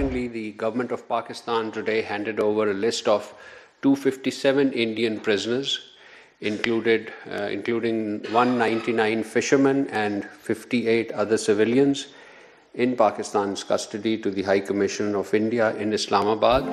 Accordingly, the government of Pakistan today handed over a list of 257 Indian prisoners, including 199 fishermen and 58 other civilians in Pakistan's custody to the High Commission of India in Islamabad.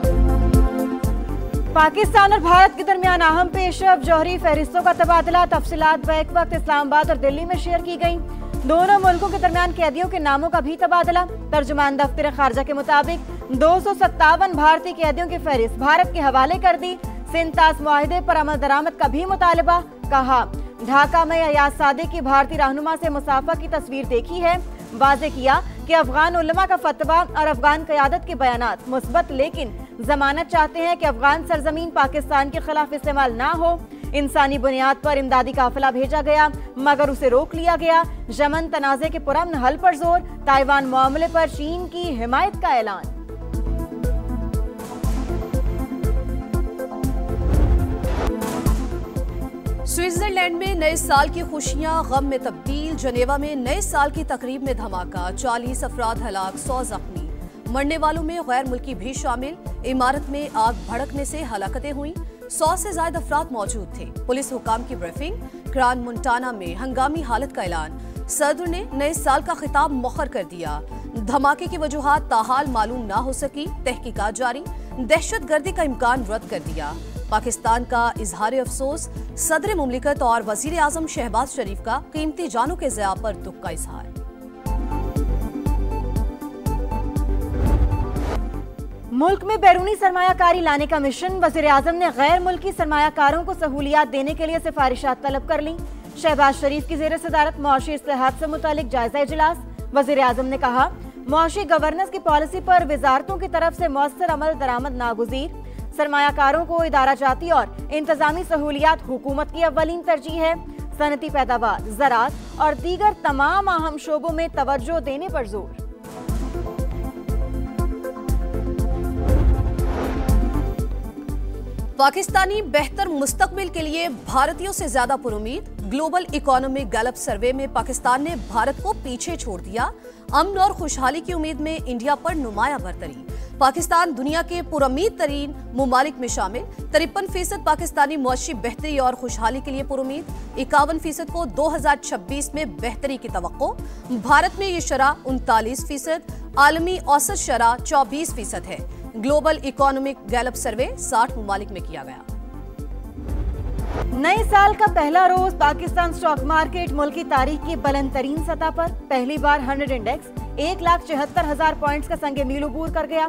Pakistan और भारत के दरमियान अहम पेशरफ जौहरी फहरिस्तों का तबादला। तफसीलात back वक्त इस्लामाबाद और दिल्ली में शेयर की गई। दोनों मुल्कों के दरमियान कैदियों के नामों का भी तबादला। तर्जुमान दफ्तर खारजा के मुताबिक 257 भारतीय कैदियों की फहरिस्त भारत के हवाले कर दी। सिंतास मुआहिदे पर अमल दरामद का भी मुतालबा। कहा, ढाका में अयाज सादिक की भारतीय रहनुमा से मुसाफा की तस्वीर देखी है। वाज़े किया कि अफगान उलमा का फतवा और अफगान क़यादत के बयानात मुस्बत, लेकिन जमानत चाहते हैं कि अफगान सरजमीन पाकिस्तान के खिलाफ इस्तेमाल ना हो। इंसानी बुनियाद पर इमदादी काफिला भेजा गया मगर उसे रोक लिया गया। यमन तनाज़े के पुरअमन हल पर जोर। ताइवान मामले पर चीन की हिमायत का ऐलान। स्विट्जरलैंड में नए साल की खुशियां गम में तब्दील। जनेवा में नए साल की तकरीब में धमाका, 40 अफराद हलाक, 100 जख्मी। मरने वालों में गैर मुल्की भी शामिल। इमारत में आग भड़कने से हलाकतें हुई। 100 से ज्यादा अफराद मौजूद थे। पुलिस हुकाम की ब्रीफिंग। क्रान मोंटाना में हंगामी हालत का ऐलान। सदर ने नए साल का खिताब मुखर कर दिया। धमाके की वजूहात ताहाल मालूम ना हो सकी। तहकीकात जारी। दहशतगर्दी का इम्कान रद्द कर दिया। पाकिस्तान का इजहार अफसोस। सदर मुमलिकत और वजीर आजम शहबाज शरीफ का कीमती जानों के ज़िया पर दुख का इजहार। मुल्क में बैरूनी सरमायाकारी लाने का मिशन। वजीर आजम ने गैर मुल्की सरमायाकारों को सहूलियात देने के लिए सिफारिशात तलब कर ली। शहबाज शरीफ की जेर सदारत मुआशी इस्लाहात से मुतालिक जायजा इजलास। वजीर आजम ने कहा, मुआशी गवर्नेंस की पॉलिसी पर वजारतों की तरफ से मौसर अमल दरामद नागुज़ीर। सरमायाकारों को इदारा जाती और इंतजामी सहूलियात हुकूमत की अव्वलीन तरजीह है। सनती पैदावार, ज़राअत और दीगर तमाम अहम शोबों में तवज्जो देने पर जोर। पाकिस्तानी बेहतर मुस्तकबिल के लिए भारतीयों से ज्यादा पुरुमीद। ग्लोबल इकोनॉमिक गैलप सर्वे में पाकिस्तान ने भारत को पीछे छोड़ दिया। अमन और खुशहाली की उम्मीद में इंडिया पर नुमाया बरतरी। पाकिस्तान दुनिया के पुरुमीद तरीन मुमालिक में शामिल। 53% पाकिस्तानी मुआशी बेहतरी और खुशहाली के लिए पुरुमीद। 51% को 2026 में बेहतरी की तवक्को। भारत में ये शरह 39%, आलमी औसत शरह 24% है। ग्लोबल इकोनॉमिक गैलप सर्वे 60 मुमालिक में किया गया। नए साल का पहला रोज पाकिस्तान स्टॉक मार्केट मुल्क की तारीख की बुलंद तरीन सतह पर। पहली बार 100 इंडेक्स 1,74,000 पॉइंट्स का संगे मील अबूर कर गया।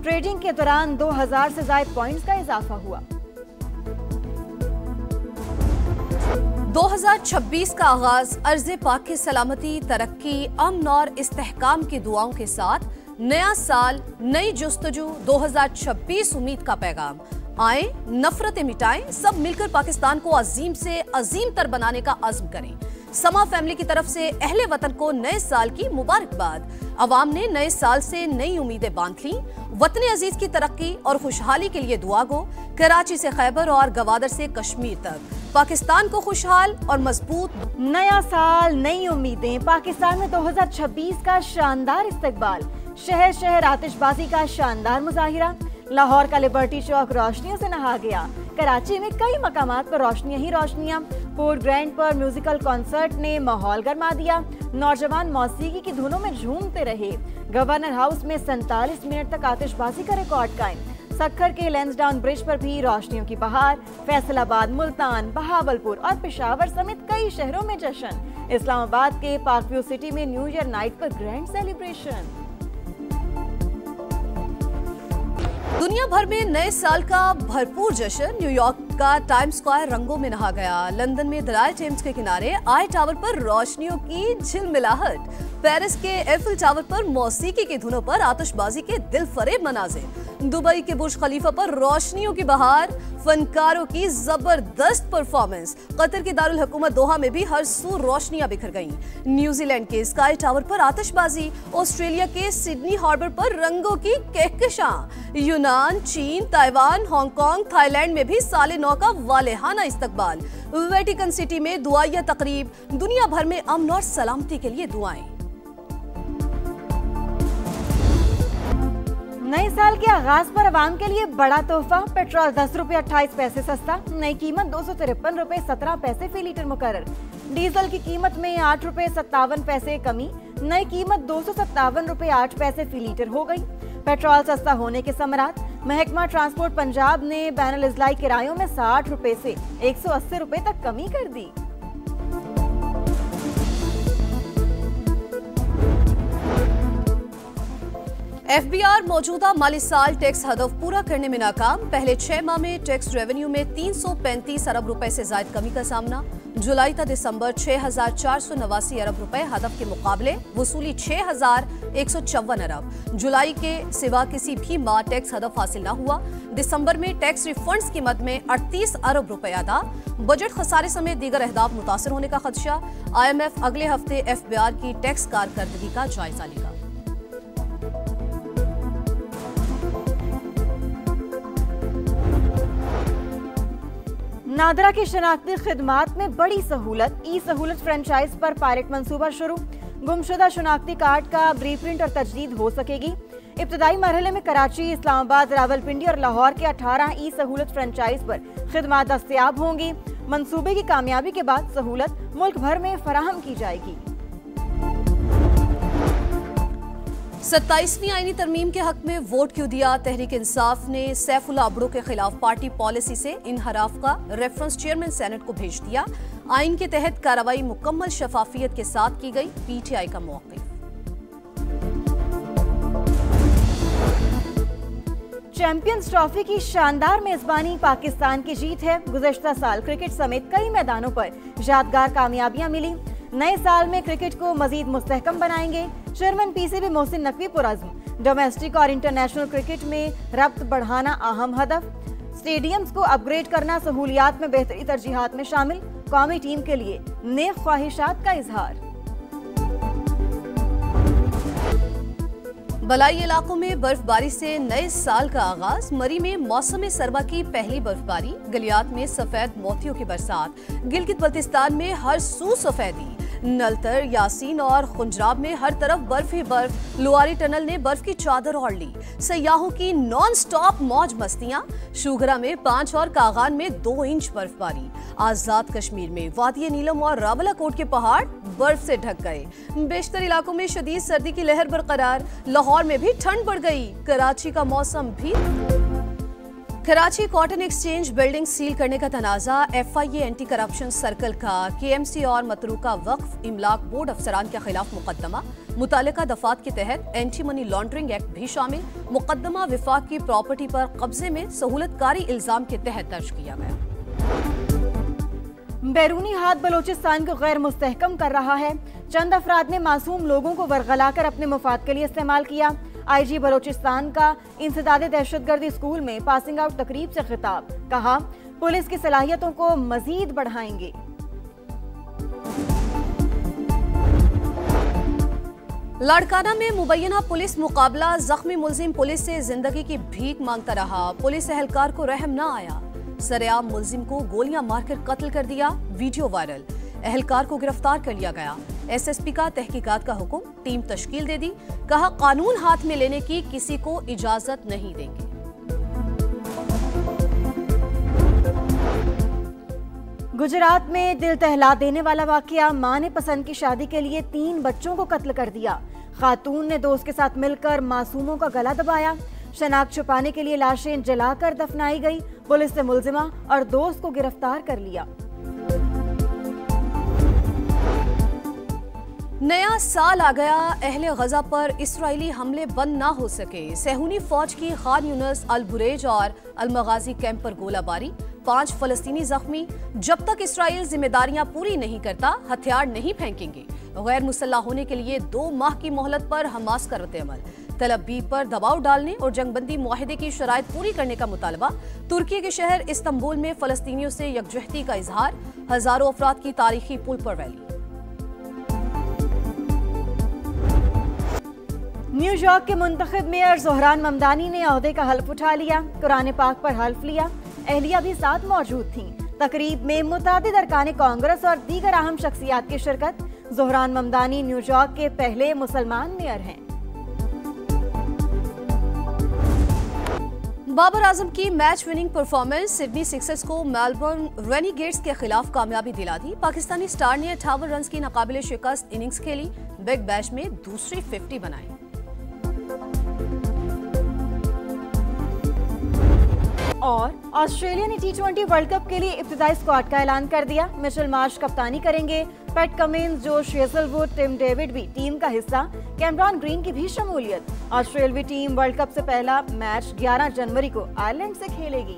ट्रेडिंग के दौरान 2000 से ज्यादा पॉइंट्स का इजाफा हुआ। 2026 का आगाज अर्ज़े पाक की सलामती, तरक्की, अमन और इस्तेहकाम की दुआओं के साथ। नया साल, नई जुस्तजू, 2026 उम्मीद का पैगाम। आए, नफरतें मिटाएं, सब मिलकर पाकिस्तान को अजीम से अजीम तर बनाने का अज़्म करें। समा फैमिली की तरफ से अहले वतन को नए साल की मुबारकबाद। अवाम ने नए साल से नई उम्मीदें बांध ली। वतन अजीज की तरक्की और खुशहाली के लिए दुआ गो। कराची से खैबर और गवादर से कश्मीर तक पाकिस्तान को खुशहाल और मजबूत। नया साल, नई उम्मीदें। पाकिस्तान में 2026 का शानदार इस्तकबाल। शहर शहर आतिशबाजी का शानदार मुजाहिरा। लाहौर का लिबर्टी चौक रोशनियों से नहा गया। कराची में कई मकामात पर रोशनियां ही रोशनियां। पोर्ट ग्रैंड पर म्यूजिकल कॉन्सर्ट ने माहौल गरमा दिया। नौजवान मौसीकी की धुनों में झूमते रहे। गवर्नर हाउस में 47 मिनट तक आतिशबाजी का रिकॉर्ड कायम। सक्खर के लैंसडाउन ब्रिज पर भी रोशनियों की बहार। फैसलाबाद, मुल्तान, बहावलपुर और पेशावर समेत कई शहरों में जश्न। इस्लामाबाद के पार्कव्यू सिटी में न्यू ईयर नाइट पर ग्रैंड सेलिब्रेशन। दुनिया भर में नए साल का भरपूर जश्न। न्यूयॉर्क का टाइम्स स्क्वायर रंगों में नहा गया। लंदन में दरियाए टेम्स के किनारे आई टावर पर रोशनियों की झिलमिलाहट। पेरिस के एफिल टावर पर मौसीकी की धुनों पर आतिशबाजी के दिलफरेब मनाज़िर। दुबई के बुर्ज खलीफा पर रोशनियों की बहार, फनकारों की जबरदस्त परफॉर्मेंस। कतर की दारुल हुकूमत दोहा में भी हर सू रोशनियां बिखर गईं। न्यूजीलैंड के स्काई टावर पर आतिशबाजी। ऑस्ट्रेलिया के सिडनी हार्बर पर रंगों की कहकशां। यूनान, चीन, ताइवान, हांगकांग, थाईलैंड में भी साले नौ का वालेहाना इस्तकबाल। वेटिकन सिटी में दुआया तकरीब। दुनिया भर में अमन और सलामती के लिए दुआएं। नए साल के आगाज पर आवाम के लिए बड़ा तोहफा। पेट्रोल 10 रुपये 28 पैसे सस्ता, नई कीमत 253 रुपये 17 पैसे फी लीटर मुकर्रर। डीजल की कीमत में 8 रुपये 57 पैसे कमी, नई कीमत 257 रुपये 8 पैसे फी लीटर हो गई। पेट्रोल सस्ता होने के समरात। महकमा ट्रांसपोर्ट पंजाब ने बैनुल इजलाई किरायों में 60 रुपये से 180 रुपये तक कमी कर दी। एफबीआर मौजूदा माली साल टैक्स हदफ पूरा करने में नाकाम। पहले 6 माह में टैक्स रेवेन्यू में 335 अरब रुपए से ज्यादा कमी का सामना। जुलाई तक दिसंबर 6,489 अरब रुपए हदफ के मुकाबले वसूली 6,154 अरब। जुलाई के सिवा किसी भी माह टैक्स हदफ हासिल न हुआ। दिसंबर में टैक्स रिफंड्स की मद में 38 अरब रुपए अदा। बजट खसारे समेत दीगर अहदाफ मुतासर होने का खदशा। IMF अगले हफ्ते एफबीआर की टैक्स कारकर्दगी का जायजा लेगा। नादरा की शनाख्ती खिदमात में बड़ी सहूलत। ई सहूलत फ्रेंचाइज पर पायलट मंसूबा शुरू। गुमशुदा शनाख्ती कार्ड का प्रिंट और तजदीद हो सकेगी। इब्तदाई मरहले में कराची, इस्लामाबाद, रावलपिंडी और लाहौर के 18 ई सहूलत फ्रेंचाइज पर खिदमात दस्तयाब होंगी। मंसूबे की कामयाबी के बाद सहूलत मुल्क भर में फराहम की जाएगी। 27वीं आईनी तरमीम के हक में वोट क्यों दिया? तहरीक इंसाफ ने सैफुल्लाह अब्दो के खिलाफ पार्टी पॉलिसी से इनहराफ का रेफरेंस चेयरमैन सेनेट को भेज दिया। आइन के तहत कार्रवाई मुकम्मल शफाफियत के साथ की गई। PTI का मौक़िफ़। चैंपियंस ट्रॉफी की शानदार मेजबानी पाकिस्तान की जीत है। गुज़श्ता साल क्रिकेट समेत कई मैदानों पर यादगार कामयाबियां मिली। नए साल में क्रिकेट को मजीद मुस्तहकम बनाएंगे। चेयरमैन PCB मोहसिन नकवी पुरअज़्म। डोमेस्टिक और इंटरनेशनल क्रिकेट में रब्त बढ़ाना अहम हदफ। स्टेडियम्स को अपग्रेड करना सहूलियात में बेहतरी तरजीहात में शामिल। कौमी टीम के लिए नेक ख्वाहिशात का इजहार। बलाई इलाकों में बर्फबारी से नए साल का आगाज। मरी में मौसम सर्मा की पहली बर्फबारी। गलियात में सफेद मोतियों की बरसात। गिलगित बल्तिस्तान में हर सू सफेदी। नलतर, यासीन और खुंजराब में हर तरफ बर्फ ही बर्फ। लुआरी टनल ने बर्फ की चादर ओढ़ ली। सयाहों की नॉन स्टॉप मौज मस्तियां। शुगरा में 5 और कागान में 2 इंच बर्फबारी। आजाद कश्मीर में वादी नीलम और रावलाकोट के पहाड़ बर्फ से ढक गए। बेशतर इलाकों में शदीद सर्दी की लहर बरकरार। लाहौर में भी ठंड बढ़ गई। कराची का मौसम भी। Karachi cotton exchange building seal करने का तनाजा। FIA एंटी करप्शन सर्कल का KMC और मतरूका वक्फ इमलाक बोर्ड अफसरान के खिलाफ मुकदमा। मुतालिका दफात के तहत एंटी मनी लॉन्ड्रिंग एक्ट भी शामिल। मुकदमा विफाक की प्रॉपर्टी पर कब्जे में सहूलतकारी इल्जाम के तहत दर्ज किया गया। बैरूनी हाथ बलोचिस्तान को गैर मुस्तहकम कर रहा है। चंद अफराद ने मासूम लोगों को वर्गलाकर अपने मुफाद के लिए इस्तेमाल किया। IG बलोचिस्तान का इंसदादे दहशतगर्दी स्कूल में पासिंग आउट तकरीब से खिताब। कहा, पुलिस की सलाहियतों को मजीद बढ़ाएंगे। लाड़काना में मुबैना पुलिस मुकाबला। जख्मी मुल्जिम पुलिस से जिंदगी की भीख मांगता रहा। पुलिस एहलकार को रहम न आया। सरेआम मुल्जिम को गोलियां मारकर कत्ल कर दिया। Video viral. एहलकार को गिरफ्तार कर लिया गया। SSP का तहकीकात का हुक्म। टीम तश्कील दे दी। कहा, कानून हाथ में लेने की किसी को इजाजत नहीं देंगे। गुजरात में दिल दहला देने वाला वाकया। मां ने पसंद की शादी के लिए 3 बच्चों को कत्ल कर दिया। खातून ने दोस्त के साथ मिलकर मासूमों का गला दबाया। शनाख्त छुपाने के लिए लाशें जलाकर दफनाई गई। पुलिस ने मुल्जिमा और दोस्त को गिरफ्तार कर लिया। नया साल आ गया। अहले गजा पर इसराइली हमले बंद ना हो सके। सेहूनी फौज की खान यूनिस, अल बुरेज और अल मगाजी कैंप पर गोलाबारी। 5 फलस्तीनी जख्मी। जब तक इसराइल जिम्मेदारियां पूरी नहीं करता हथियार नहीं फेंकेंगे। गैर मुसल्लह होने के लिए 2 माह की मोहलत पर हमास का रद्द-ए-अमल। तल अबीब पर दबाव डालने और जंगबंदी मुआहिदे की शराइत पूरी करने का मुतालबा। तुर्की के शहर इस्तांबुल में फलस्तीनियों से यकजहती का इजहार। हजारों अफराद की तारीखी पुल पर रैली। न्यूयॉर्क के मुंतखब मेयर ज़ोहरान ममदानी ने ओहदे का हल्फ उठा लिया। कुरान पाक पर हल्फ लिया। अहलिया भी साथ मौजूद थीं। तकरीब में मुतादिद अरकान कांग्रेस और दीगर अहम शख्सियात की शिरकत। ज़ोहरान ममदानी न्यूयॉर्क के पहले मुसलमान मेयर हैं। बाबर आजम की match winning performance Sydney Sixers को मेलबर्न रेनिगेट्स के खिलाफ कामयाबी दिला दी। पाकिस्तानी स्टार ने 58 रन की नाकाबिले शिकस्त इनिंग्स खेली, बिग बैश में दूसरी 50 बनाई। और ऑस्ट्रेलिया ने T20 वर्ल्ड कप के लिए इब्तिदाई स्क्वाड का ऐलान कर दिया। मिचेल मार्श कप्तानी करेंगे, Pat Cummins, Josh Hazlewood, Tim David भी टीम का हिस्सा, कैमरॉन ग्रीन की भी शमूलियत। ऑस्ट्रेलियाई टीम वर्ल्ड कप से पहला मैच 11 जनवरी को आयरलैंड से खेलेगी।